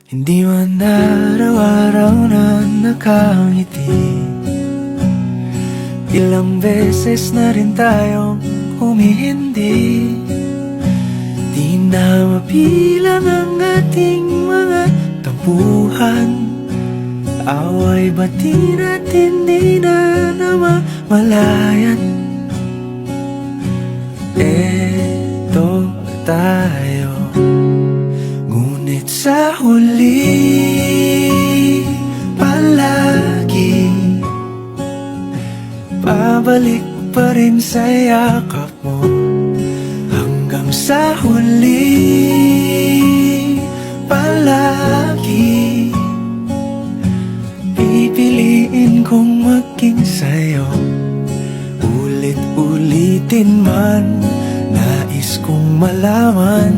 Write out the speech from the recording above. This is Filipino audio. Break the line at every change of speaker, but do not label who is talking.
Hindi man araw-araw na nakangiti. Ilang beses na rin tayong humihindi. Di na mapilang ang ating mga tampuhan. Away bati natin di na namamalayan. Eto tayo, ngunit sa huli palagi pabalik pa rin sa yakap mo. Hanggang sa huli palagi pipiliin kong maging sa'yo. Ulit-ulitin man, nais kong malaman